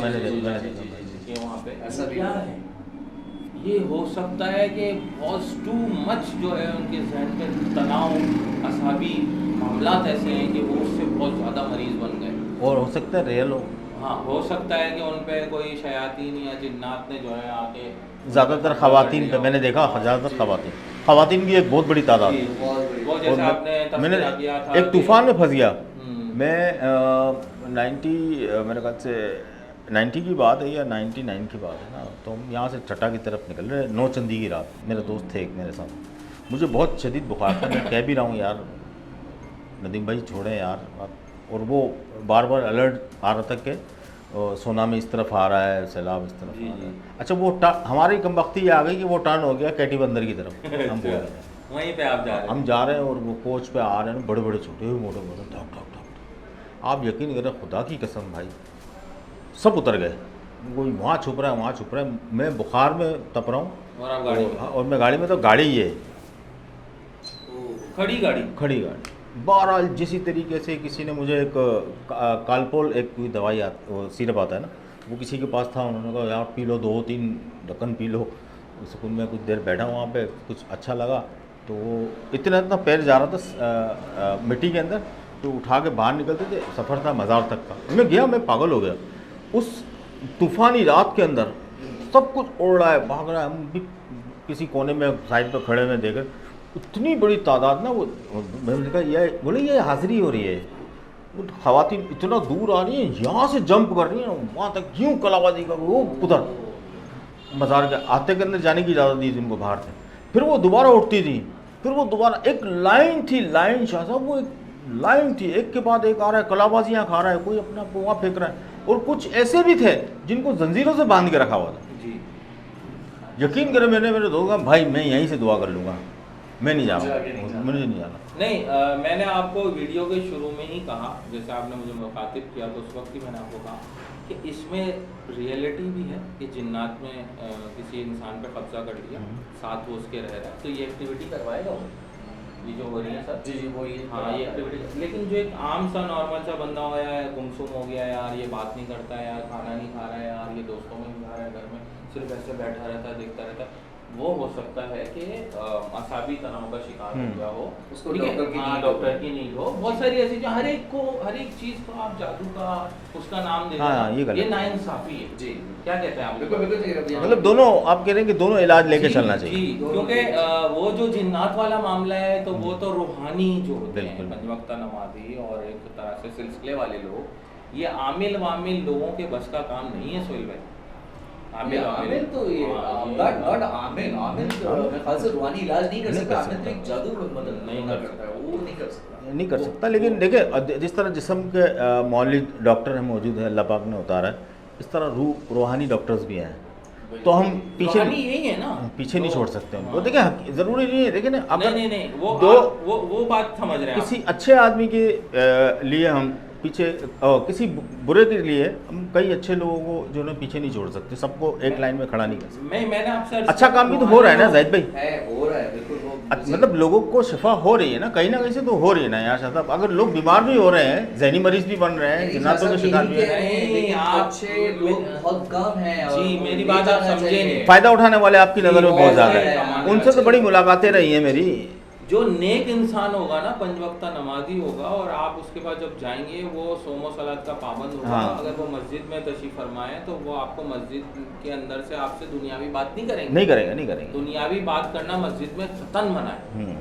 मैंने जी, देखा जी, जी, भाई। जी, कि वहाँ पे ऐसा भी क्या है। है, ये हो सकता है कि बहुत टू मच जो है उनके जहन में तनाव, असाबी मामलात ऐसे हैं कि वो उससे बहुत ज़्यादा मरीज़ बन गए। और हो सकता है रियल हो, हाँ, हो सकता है कि उन पे कोई शयातीन या जिन्नात ने जो है आके ज़्यादातर कब्जा कर ख़वातीन लिया पे मैंने हो। देखा, हाँ, ज़्यादातर जी। ख़वातीन की एक बहुत बड़ी तादाद जी, है। जी। बहुत बड़ी वो बात। और जैसे आपने मैंने तज़किरा किया था एक कि तूफ़ान में फंस गया हम्म, मैं 90 मेरे ख्याल से 90 की बात है या 99 की बात है ना, तो हम यहाँ से चट्टा की तरफ निकल रहे, नौचंदी की रात, मेरे दोस्त थे एक मेरे साथ, मुझे बहुत शदीद बुखार था, मैं कह भी रहा हूँ यार नदीम भाई छोड़ें यार और वो बार बार अलर्ट आ रहा था कि सोनामी इस तरफ आ रहा है, सैलाब इस तरफ जी, आ रहा है। जी। अच्छा वो हमारी कम वक्ती आ गई कि वो टर्न हो गया कैटी बंदर की तरफ हम बोल रहे हैं। वहीं पे आप जा रहे हम हैं। जा रहे हैं और वो कोच पे आ रहे हैं, बड़े बड़े छोटे हुए मोटे मोटे ठक ठक ठक ठक। आप यकीन करें खुदा की कसम भाई, सब उतर गए, कोई वहाँ छुप रहा है वहाँ छुप रहा है, मैं बुखार में तप रहा हूँ और आप गाड़ी में और मैं गाड़ी में, तो गाड़ी ही है खड़ी गाड़ी। खड़ी गाड़ी। बहरहाल जिस तरीके से किसी ने मुझे एक कालपोल एक कोई दवाई वो सिरप आता है ना, वो किसी के पास था, उन्होंने कहा यार पी लो 2-3 ढक्कन पी लो। सुकून में कुछ देर बैठा वहाँ पे, कुछ अच्छा लगा तो वो इतना इतना पैर जा रहा था मिट्टी के अंदर, तो उठा के बाहर निकलते थे, सफ़र था मज़ार तक का, मैं गया, मैं पागल हो गया उस तूफ़ानी रात के अंदर। सब कुछ उड़ रहा है, भाग रहा है, हम भी किसी कोने में साइड पर खड़े में देखे इतनी बड़ी तादाद ना, वो मैंने कहा ये बोले ये हाज़िरी हो रही है, वो ख़वातीन इतना दूर आ रही हैं, यहाँ से जंप कर रही हैं वहाँ तक, यूँ कलाबाजी का वो उधर मज़ार के आते के अंदर जाने की इजाज़त दी थी उनको बाहर से, फिर वो दोबारा उठती थी, फिर वो दोबारा एक लाइन थी, लाइन शाह साहब वो एक लाइन थी, एक के बाद एक आ रहा है, कलाबाजियाँ खा रहा है, कोई अपना वहाँ फेंक रहा है, और कुछ ऐसे भी थे जिनको जंजीरों से बांध के रखा हुआ था। जी। यकीन करें मैंने मेरे दोस्त कहा भाई मैं यहीं से दुआ कर लूँगा, मैं नहीं जा मुझे रहा आगे नहीं हूँ, जाना। मुझे नहीं जाना। नहीं, मैंने आपको वीडियो के शुरू में ही कहा, जैसे आपने मुझे मुखातिब किया तो उस वक्त ही मैंने आपको कहा कि इसमें रियलिटी भी है कि जिन्नात में किसी इंसान पे कब्जा कर लिया, साथ वो उसके रह रहा है, तो ये एक्टिविटी करवाएगा वो, ये जो हो रही है सर। जी जी वो ये हाँ, ये एक्टिविटी। लेकिन जो एक आम सा नॉर्मल सा बंदा हो यार, गुमसुम हो गया यार, ये बात नहीं करता है यार, खाना नहीं खा रहा है यार, ये दोस्तों में नहीं जा रहा है, घर में सिर्फ ऐसे बैठा रहता है, देखता रहता है, वो हो सकता है कि असाबी तनाव का शिकार हो गया हो, उसको ठीक है? डॉक्टर की हाँ, नीड डॉक्टर की नीड हो। बहुत सारी ऐसी जो हर एक चीज़ को आप जादू का उसका नाम देते हाँ, हैं, ये गलत ये है। नाइंसाफ़ी है। जी क्या कहते हैं आप? बिल्कुल बिल्कुल सही कहा। मतलब दोनों आप कह रहे हैं कि दोनों इलाज लेके जी, चलना जी, चाहिए। क्योंकि वो जो जिन्नात वाला मामला है तो वो तो रूहानी जो होते हैं, बिल्कुल। पंजवक्ता नमाज़ी और एक तरह से सिलसिले वाले लोग, ये आमिल वामिल लोगों के बस का काम नहीं है सोहेल भाई। आमिल तो ये नॉट आमिल मैं ख्याल से रूहानी इलाज नहीं कर नहीं सकता, कर आमिल तो एक जादू मदद नहीं नहीं कर करता है, वो नहीं कर सकता। नहीं कर सकता, लेकिन देखिए जिस तरह जिस्म के मौलिक डॉक्टर हैं मौजूद हैं, अल्लाह पाक ने उतारा है, इस तरह रूहानी डॉक्टर्स भी हैं, तो हम पीछे रूहानी यही है ना, पीछे नहीं तो- छोड़ सकते उनको। हाँ। देखिए ज़रूरी नहीं है, देखिए ना अगर नहीं, वो दो वो बात समझ रहे हैं आप। किसी अच्छे आदमी के लिए हम पीछे किसी बुरे के लिए हम कई अच्छे लोगों को जो है पीछे नहीं छोड़ सकते, सबको एक लाइन में खड़ा नहीं कर सकते। मैंने आपसे अच्छा काम भी तो हो रहा है ना जाहिद भाई, है हो रहा है बिल्कुल वो मतलब लोगों को शिफा हो रही है ना कहीं से तो हो रही है ना यार साहब। अगर लोग बीमार भी हो रहे हैं, जहनी मरीज भी बन रहे हैं, जिन्नातों के शिकार भी हैं, नहीं, आप- अच्छे लोग बहुत कम हैं और जी, मेरी ये बात आप जानना समझे चाहिए। नहीं। फ़ायदा उठाने वाले आपकी नज़र में बहुत ज़्यादा है, है, उनसे तो बड़ी मुलाकातें रही हैं मेरी। जो नेक इंसान होगा ना, पंजवक्ता नमाजी होगा, और आप उसके पास जब जाएंगे वो सोमो सलात का पाबंद होगा, हाँ। अगर वो मस्जिद में तशरीफ फरमाए तो वो आपको मस्जिद के अंदर से आपसे दुनियावी बात नहीं करेंगे। नहीं करेंगे। दुनियावी बात करना मस्जिद में कतन मना है। हम्म।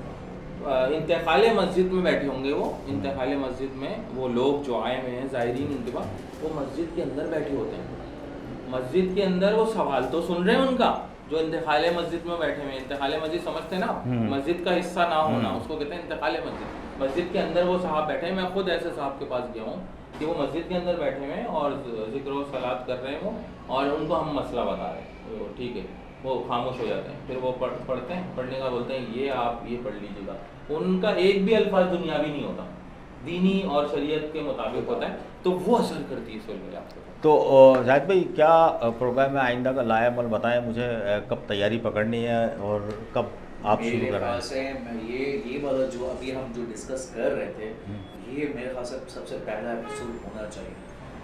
इंतकाले मस्जिद में बैठे होंगे वो, इंतकाले मस्जिद में वो लोग जो आए हुए हैं ज़ायरीन, उनके पास वो मस्जिद के अंदर बैठे होते हैं, मस्जिद के अंदर वो सवाल तो सुन रहे हैं उनका, जो इंतकाले मस्जिद में बैठे हुए हैं। इंतकाले मस्जिद समझते हैं ना, मस्जिद का हिस्सा ना होना उसको कहते हैं इंतकाले मस्जिद। मस्जिद के अंदर वो साहब बैठे हैं, मैं खुद ऐसे साहब के पास गया हूँ कि वो मस्जिद के अंदर बैठे हुए हैं और जिक्र व सलात कर रहे हैं वो, और उनको हम मसला बता रहे हैं, तो ठीक है, वो खामोश हो जाते हैं, फिर वो पढ़ते हैं, पढ़ने का बोलते हैं ये आप ये पढ़ लीजिएगा, उनका एक भी अल्फाज दुनियावी नहीं होता, दीनी और शरीयत के मुताबिक होता है, तो वो असर करती है इस वजह आपको। तो जाहिद भाई क्या प्रोग्राम है आइंदा का लाएमल बताएं मुझे, कब तैयारी पकड़नी है और कब आप शुरू कर रहे हैं? से ये वाला जो अभी हम जो डिस्कस कर रहे थे, ये मेरे ख्याल से सबसे पहला एपिसोड होना चाहिए।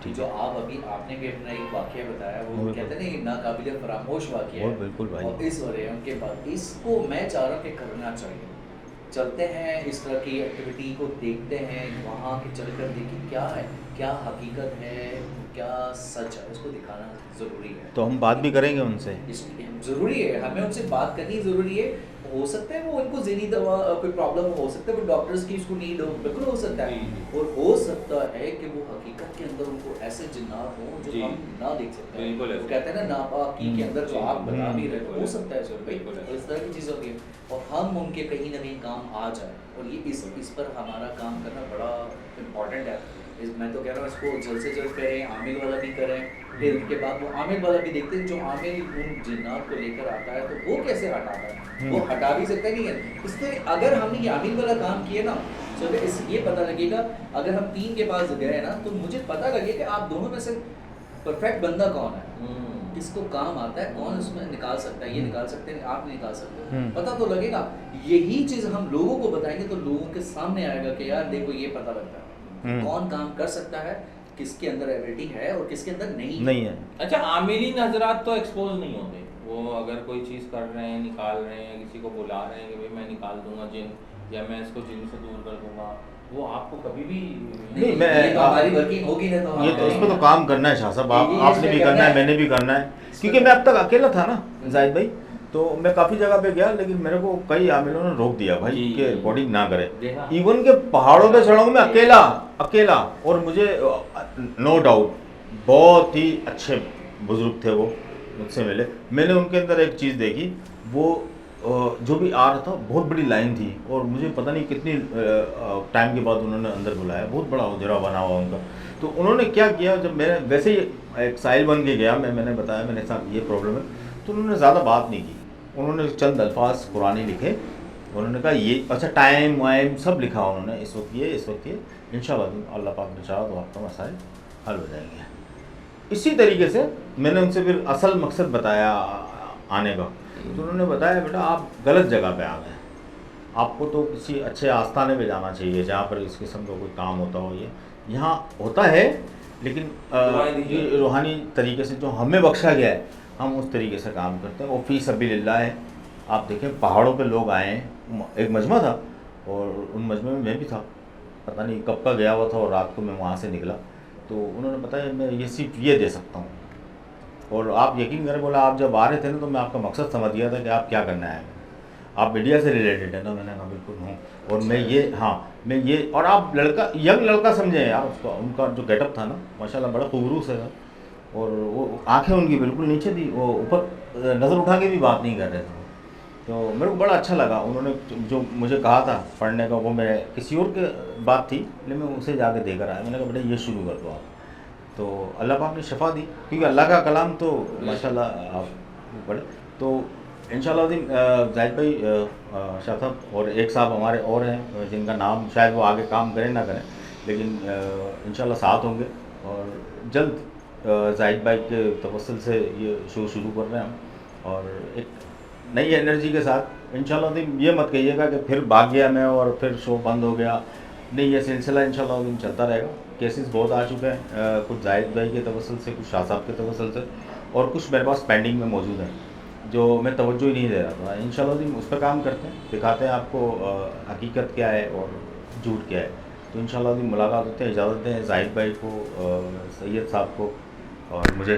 ठीक जो है। आप अभी आपने भी अपना एक वाकया बताया, वो बिल्कुल। कहते हैं ना ये नाकाबिले फरामोश वाकया वो है, बिल्कुल भाई। और इस वजह के बाद इसको मैं चाह रहा हूँ कि करना चाहिए। चलते हैं इस तरह की एक्टिविटी को देखते हैं, वहाँ के चलकर देखिए क्या है, क्या हकीकत है, क्या सच है, उसको दिखाना ज़रूरी है। तो हम बात भी करेंगे उनसे। ज़रूरी है, हमें उनसे बात करनी ज़रूरी है। हो सकता है वो उनको ज़हनी दवा कोई प्रॉब्लम हो सकता है, कोई डॉक्टर्स की उसको नीड हो, बिल्कुल हो सकता है। जी। और हो सकता है कि वो हकीकत के अंदर उनको ऐसे जिन्नात हों जो जी। हम ना देख सकते हैं। बिल्कुल वो ऐसा। कहते हैं ना नापाकी के अंदर जो आप बता भी रहे हो, हो सकता है सर भाई, बिल्कुल ऐसा। इस तरह की चीज़ होती है और हम उनके कहीं ना कहीं काम आ जाए, और ये इस पर हमारा काम करना बड़ा इम्पॉर्टेंट है। मैं तो कह रहा हूँ इसको जल्द से जल्द करें, आमिल वाला भी करें, फिर उसके बाद वो आमिल वाला भी देखते हैं जो आमिल उन जिन्नात को लेकर आता है तो वो कैसे हटाता है, वो हटा भी सकता नहीं है। इसलिए अगर हमने ये आमिल वाला काम किया ना, तो इस ये पता लगेगा, अगर हम 3 के पास गए ना तो मुझे पता लगेगा कि आप दोनों में से परफेक्ट बंदा कौन है, किसको काम आता है, कौन उसमें निकाल सकता है, ये निकाल सकते हैं, आप नहीं निकाल सकते, पता तो लगेगा। यही चीज़ हम लोगों को बताएंगे तो लोगों के सामने आएगा कि यार देखो ये पता लगता है कौन काम कर सकता है, किसके अंदर एबिलिटी है और किसके अंदर नहीं है। अच्छा, आमिलीन हजरात तो एक्सपोज नहीं होते, वो अगर कोई चीज़ कर रहे हैं, निकाल रहे हैं, किसी को बुला रहे हैं कि भाई मैं निकाल दूंगा जिन, या मैं इसको जिन से दूर कर दूंगा, वो आपको कभी भी नहीं, मैं ये तो हमारी वर्किंग होगी ना, तो ये तो इस पे तो काम करना है शाह साहब, आपने भी करना है, मैंने भी करना है, इस क्योंकि पे- मैं अब तक अकेला था ना जाहिद भाई, तो मैं काफ़ी जगह पे गया लेकिन मेरे को कई आमिलों ने रोक दिया भाई जी। कि रिकॉर्डिंग ना करे। देखा। इवन के पहाड़ों पे चढ़ाऊँ मैं अकेला, और मुझे नो डाउट बहुत ही अच्छे बुजुर्ग थे वो, मुझसे मिले, मैंने उनके अंदर एक चीज़ देखी, वो जो भी आ रहा था बहुत बड़ी लाइन थी, और मुझे पता नहीं कितनी टाइम के बाद उन्होंने अंदर बुलाया, बहुत बड़ा उजरा बना हुआ उनका। तो उन्होंने क्या किया, जब मैंने वैसे ही एक साहिल बन के गया, मैंने बताया मेरे साथ ये प्रॉब्लम है, तो उन्होंने ज़्यादा बात नहीं की, उन्होंने चंद अल्फाज कुरानी लिखे, उन्होंने कहा ये अच्छा टाइम वाइम सब लिखा उन्होंने, इस वक्त ये इंशाल्लाह अल्लाह पाक ने चाहा तो आपका मसाइल हल हो जाएंगे। इसी तरीके से मैंने उनसे फिर असल मकसद बताया आने का, तो उन्होंने बताया बेटा आप गलत जगह पे आ गए, आपको तो किसी अच्छे आस्थाने पे जाना चाहिए जहाँ पर इस किस्म का कोई काम होता हो। ये यहाँ होता है लेकिन ये रूहानी तरीके से जो हमें बख्शा गया है हम उस तरीके से काम करते हैं, वो फ़ी सबीलिल्लाह है। आप देखें पहाड़ों पे लोग आए हैं, एक मजमा था और उन मजमे में मैं भी था, पता नहीं कब का गया हुआ था, और रात को मैं वहाँ से निकला तो उन्होंने बताया मैं ये सिर्फ ये दे सकता हूँ, और आप यकीन करें, बोला आप जब आ रहे थे ना तो मैं आपका मकसद समझ गया था कि आप क्या करना है, आप मीडिया से रिलेटेड है ना, मैंने कहा बिल्कुल हूँ, और मैं ये और आप यंग लड़का समझे यार उसका, उनका जो गेटअप था ना माशाल्लाह बड़ा खूबसूरत से था, और वो आंखें उनकी बिल्कुल नीचे थी, वो ऊपर नज़र उठा के भी बात नहीं कर रहे थे, तो मेरे को बड़ा अच्छा लगा। उन्होंने जो मुझे कहा था पढ़ने का, वो मैं किसी और के बात थी लेकिन मैं उसे जाके देकर आया, मैंने कहा बेटा ये शुरू कर दो आप, तो अल्लाह पाक ने शफा दी, क्योंकि अल्लाह का कलाम तो माशाल्लाह आप पढ़े। तो इंशाल्लाह जाहिद भाई शाह साहब और एक साहब हमारे और हैं जिनका नाम शायद वो आगे काम करें ना करें, लेकिन इंशाल्लाह साथ होंगे, और जल्द जाहिद भाई के तवस्सुल से ये शो शुरू कर रहे हैं हम, और एक नई एनर्जी के साथ इंशाल्लाह। ये मत कहिएगा कि फिर भाग गया मैं और फिर शो बंद हो गया, नहीं, ये सिलसिला इंशाल्लाह चलता रहेगा। केसेस बहुत आ चुके हैं, कुछ जाहिद भाई के तवस्सुल से, कुछ शाह साहब के तवस्सुल से, और कुछ मेरे पास पेंडिंग में मौजूद हैं जो मैं तवज्जो ही नहीं दे रहा था। इंशाल्लाह उस पर काम करते हैं, दिखाते हैं आपको हकीकत क्या है और झूठ क्या है। तो इंशाल्लाह मुलाकात होते हैं। इजाज़त दें जाहिद भाई को, सैयद साहब को और मुझे।